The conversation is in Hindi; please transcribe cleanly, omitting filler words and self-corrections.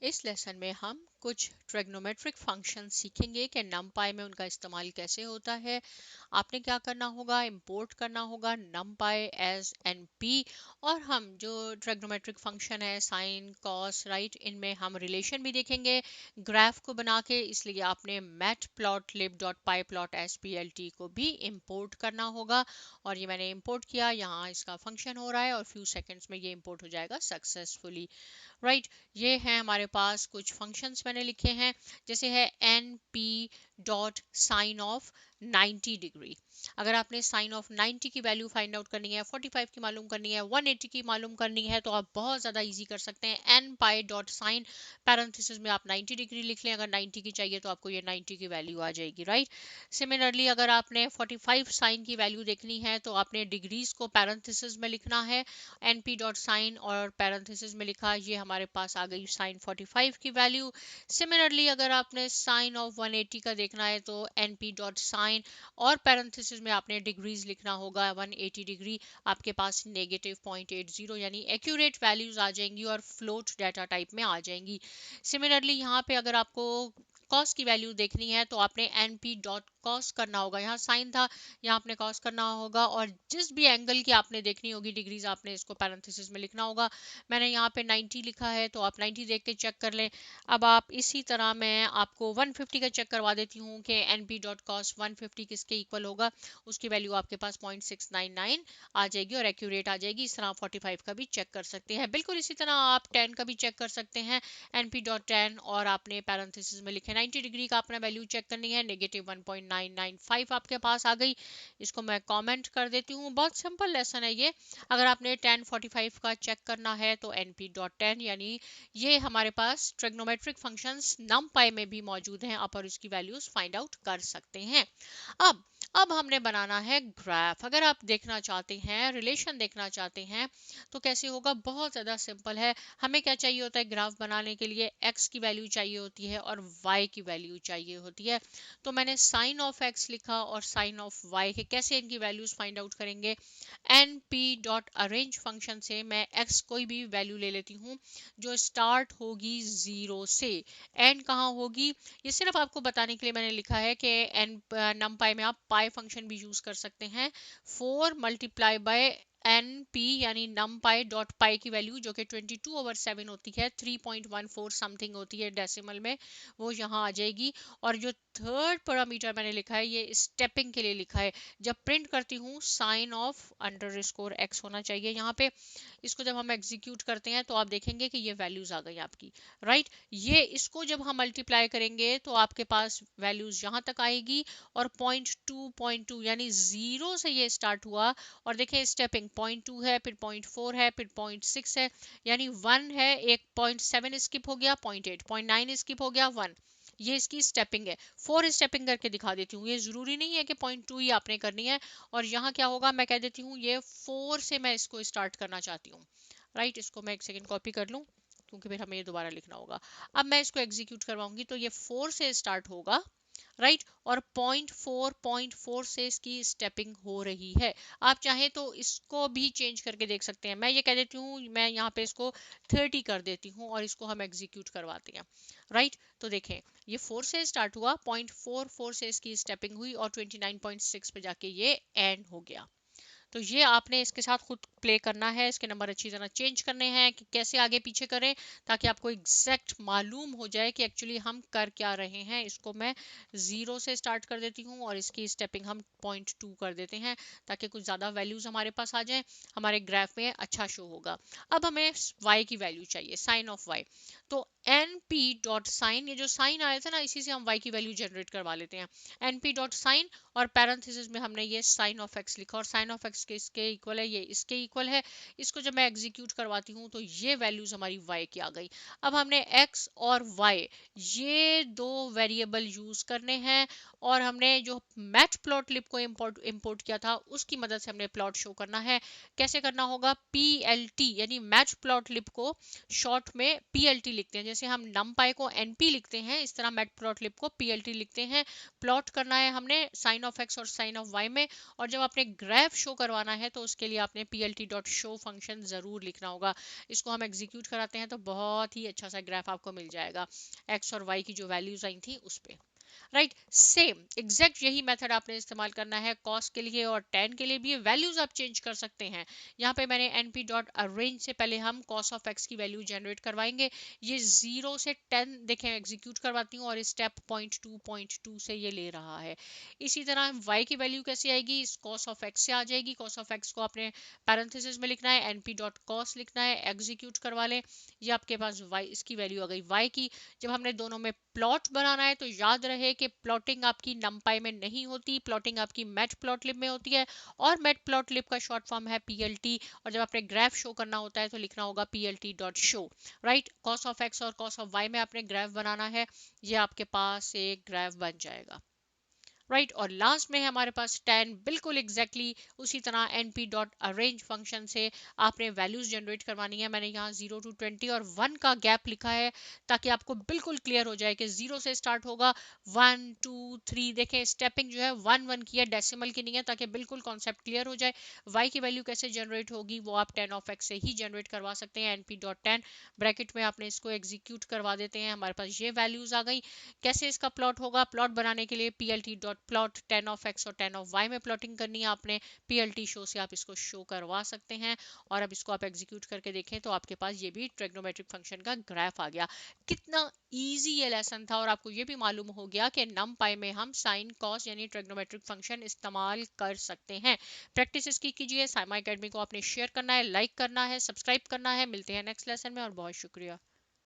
इस लेसन में हम कुछ ट्रिग्नोमेट्रिक फंक्शन सीखेंगे कि numpy में उनका इस्तेमाल कैसे होता है। आपने क्या करना होगा, इंपोर्ट करना होगा numpy एज np, और हम जो ट्रिग्नोमेट्रिक फंक्शन है साइन कॉस राइट, इनमें हम रिलेशन भी देखेंगे ग्राफ को बना के, इसलिए आपने matplotlib.pyplot_splt को भी इंपोर्ट करना होगा। और ये मैंने इंपोर्ट किया, यहाँ इसका फंक्शन हो रहा है और फ्यू सेकेंड्स में ये इंपोर्ट हो जाएगा सक्सेसफुली राइट। ये है हमारे पास कुछ फंक्शंस मैंने लिखे हैं, जैसे है n p dot sine of 90 degree. अगर आपने साइन ऑफ 90 की वैल्यू फाइंड आउट करनी है, 45 की मालूम करनी है, 180 की मालूम करनी है, तो आप बहुत ज़्यादा इजी कर सकते हैं। N Pie dot sign parenthesis में आप 90 डिग्री लिख लें, अगर 90 की चाहिए तो आपको ये 90 की वैल्यू आ जाएगी राइट। सिमिलरली अगर आपने 45 साइन की वैल्यू देखनी है तो आपने डिग्रीज को पैरेंथेसिस में लिखना है, एन पी डॉट साइन और पैरेंथेसिस में लिखा, ये हमारे पास आ गई साइन 45 की वैल्यू। सिमिलरली अगर आपने साइन ऑफ 180 का देखना है तो एन पी डॉट साइन और पैरेंथेसिस में आपने डिग्रीज लिखना होगा 180 डिग्री, आपके पास -0.80 यानी एक्यूरेट वैल्यूज आ जाएंगी और फ्लोट डाटा टाइप में आ जाएंगी। सिमिलरली यहाँ पे अगर आपको कॉस की वैल्यू देखनी है तो आपने एन पी डॉट कॉस करना होगा, यहाँ साइन था यहाँ आपने कॉस करना होगा, और जिस भी एंगल की आपने देखनी होगी डिग्रीज आपने इसको पैरेंथेसिस में लिखना होगा। मैंने यहाँ पे 90 लिखा है तो आप 90 देख के चेक कर लें। अब आप इसी तरह मैं आपको 150 का चेक करवा देती हूँ कि एन पी डॉट कॉस 150 किसके इक्वल होगा, उसकी वैल्यू आपके पास 0.699 आ जाएगी और एक्यूरेट आ जाएगी। इस तरह 45 का भी चेक कर सकते हैं। बिल्कुल इसी तरह आप 10 का भी चेक कर सकते हैं, एन पी डॉट 10 और आपने पैरेंथेसिस में लिखे 90 डिग्री का अपना वैल्यू चेक करनी है, -1.995 आपके पास आ गई। इसको मैं कमेंट कर देती हूँ, बहुत सिंपल लेसन है ये। अगर आपने 1045 का चेक करना है तो np.10 यानी ये हमारे पास ट्रिग्नोमेट्रिक फंक्शंस numpy में भी मौजूद हैं, आप और इसकी वैल्यूज फाइंड आउट कर सकते हैं। अब अब हमने बनाना है ग्राफ। अगर आप देखना चाहते हैं, रिलेशन देखना चाहते हैं तो कैसे होगा, बहुत ज़्यादा सिंपल है। हमें क्या चाहिए होता है ग्राफ बनाने के लिए, x की वैल्यू चाहिए होती है और y की वैल्यू चाहिए होती है। तो मैंने साइन ऑफ x लिखा और साइन ऑफ y के कैसे इनकी वैल्यूज फाइंड आउट करेंगे, n p dot arange function से मैं x कोई भी वैल्यू ले लेती हूँ जो स्टार्ट होगी 0 से, एंड कहाँ होगी, ये सिर्फ आपको बताने के लिए मैंने लिखा है कि एन नमपाई में आप पाई फंक्शन भी यूज कर सकते हैं। 4 मल्टीप्लाई बाय एन पी यानी नम पाई डॉट पाई की वैल्यू जो कि 22/7 होती है, 3.14 समथिंग होती है डेसिमल में, वो यहाँ आ जाएगी। और जो थर्ड पैरामीटर मैंने लिखा है ये स्टेपिंग के लिए लिखा है, जब प्रिंट करती हूँ साइन ऑफ अंडरस्कोर एक्स होना चाहिए यहाँ पे। इसको जब हम एग्जीक्यूट करते हैं तो आप देखेंगे कि ये वैल्यूज आ गई आपकी राइट। ये इसको जब हम मल्टीप्लाई करेंगे तो आपके पास वैल्यूज यहाँ तक आएगी और 0.2 यानी 0 से ये स्टार्ट हुआ, और देखें स्टेपिंग 0.2 है, फिर 0.4 है, फिर 0.6 है, यानी 1 है, एक 0.7 स्किप हो गया, 0.8, 0.9 स्किप हो गया, 1, ये इसकी स्टेपिंग है। 4 स्टेपिंग करके दिखा देती हूँ, ये जरूरी नहीं है कि 0.2 ही आपने करनी है। और यहाँ क्या होगा, मैं कह देती हूँ ये 4 से मैं इसको स्टार्ट करना चाहती हूँ राइट। इसको मैं एक सेकेंड कॉपी कर लूँ क्योंकि फिर हमें ये दोबारा लिखना होगा। अब मैं इसको एग्जीक्यूट करवाऊंगी तो ये 4 से स्टार्ट होगा राइट, और 0.4 से इसकी स्टेपिंग हो रही है। आप चाहें तो इसको भी चेंज करके देख सकते हैं। मैं ये कह देती हूँ, मैं यहाँ पे इसको 30 कर देती हूँ और इसको हम एग्जीक्यूट करवाते हैं राइट। तो देखें ये 4 से स्टार्ट हुआ, 0.44 से इसकी स्टेपिंग हुई और 29.6 पे जाके ये एंड हो गया। तो ये आपने इसके साथ खुद प्ले करना है, इसके नंबर अच्छी तरह चेंज करने हैं कि कैसे आगे पीछे करें, ताकि आपको एग्जैक्ट मालूम हो जाए कि एक्चुअली हम कर क्या रहे हैं। इसको मैं 0 से स्टार्ट कर देती हूँ और इसकी स्टेपिंग हम 0.2 कर देते हैं ताकि कुछ ज़्यादा वैल्यूज़ हमारे पास आ जाएं, हमारे ग्राफ में अच्छा शो होगा। अब हमें y की वैल्यू चाहिए, साइन ऑफ y। तो एन पी डॉट साइन, ये जो साइन आया था ना इसी से हम y की वैल्यू जनरेट करवा लेते हैं। एन पी डॉट साइन और पैरेंथेसिस में हमने ये साइन ऑफ एक्स लिखा, और साइन ऑफ एक्स के इसके इक्वल है, ये इसके इक्वल है। इसको जब मैं एग्जीक्यूट करवाती हूँ तो ये वैल्यूज हमारी y की आ गई। अब हमने x और y ये दो वेरिएबल यूज करने हैं और हमने जो मैट प्लॉट लिप को इंपोर्ट किया था उसकी मदद से हमने प्लॉट शो करना है। कैसे करना होगा, PLT यानी मैच प्लॉट लिप को शॉर्ट में PLT लिखते हैं, जैसे हम नमपाई को NP लिखते हैं इस तरह मैट प्लॉट लिप को PLT लिखते हैं। प्लॉट करना है हमने साइन ऑफ x और साइन ऑफ y में, और जब आपने ग्राफ शो करवाना है तो उसके लिए आपने PLT.show फंक्शन जरूर लिखना होगा। इसको हम एग्जीक्यूट कराते हैं तो बहुत ही अच्छा सा ग्राफ आपको मिल जाएगा x और y की जो वैल्यूज आई थी उस पे। राइट, सेम एग्जैक्ट यही मेथड आपने इस्तेमाल करना है कॉस के लिए और टेन के लिए भी। वैल्यूज आप चेंज कर सकते हैं। यहाँ पे मैंने np डॉट अरेंज से पहले हम कॉस ऑफ एक्स की वैल्यू जनरेट करवाएंगे। ये 0 से 10 देखें एग्जीक्यूट करवाती हूँ और स्टेप 0.2 से ये ले रहा है। इसी तरह y की वैल्यू कैसे आएगी, इस कॉस ऑफ एक्स से आ जाएगी। कॉस ऑफ एक्स को आपने पैरेंथेसिस में लिखना है, np डॉट कॉस लिखना है, एग्जीक्यूट करवा लें। ये आपके पास y इसकी वैल्यू आ गई y की। जब हमने दोनों में प्लॉट बनाना है तो याद रहे कि प्लॉटिंग आपकी नमपाई में नहीं होती, प्लॉटिंग आपकी मैट प्लॉट लिप में होती है, और मैट प्लॉट लिप का शॉर्ट फॉर्म है PLT। और जब आपने ग्राफ शो करना होता है तो लिखना होगा PLT.show। Right, cos of x और कॉस ऑफ वाई में आपने ग्राफ बनाना है, ये आपके पास एक ग्राफ बन जाएगा। राइट, और लास्ट में है हमारे पास 10, बिल्कुल एग्जैक्टली उसी तरह np डॉट अरेंज फंक्शन से आपने वैल्यूज जनरेट करवानी है। मैंने यहाँ 0 to 20 और 1 का गैप लिखा है ताकि आपको बिल्कुल क्लियर हो जाए कि 0 से स्टार्ट होगा 1 2 3। देखें स्टेपिंग जो है 1 1 की है, डेसिमल की नहीं है, ताकि बिल्कुल कॉन्सेप्ट क्लियर हो जाए। y की वैल्यू कैसे जनरेट होगी वो आप 10 ऑफ x से ही जनरेट करवा सकते हैं। np डॉट 10 ब्रैकेट में आपने इसको एग्जीक्यूट करवा देते हैं, हमारे पास ये वैल्यूज आ गई। कैसे इसका प्लॉट होगा, प्लॉट बनाने के लिए PLT dot plot 10 of x और 10 ऑफ y में प्लॉटिंग करनी है आपने। PLT शो से आप इसको शो करवा सकते हैं, और अब इसको आप एग्जीक्यूट करके देखें तो आपके पास ये भी ट्रिग्नोमेट्रिक फंक्शन का ग्राफ आ गया। कितना इजी ये लेसन था, और आपको ये भी मालूम हो गया कि नमपाई में हम साइन कॉस यानी ट्रिग्नोमेट्रिक फंक्शन इस्तेमाल कर सकते हैं। प्रैक्टिस इसकी कीजिए। साइमा एकेडमी को आपने शेयर करना है, लाइक करना है, सब्सक्राइब करना है। मिलते हैं नेक्स्ट लेसन में, और बहुत शुक्रिया।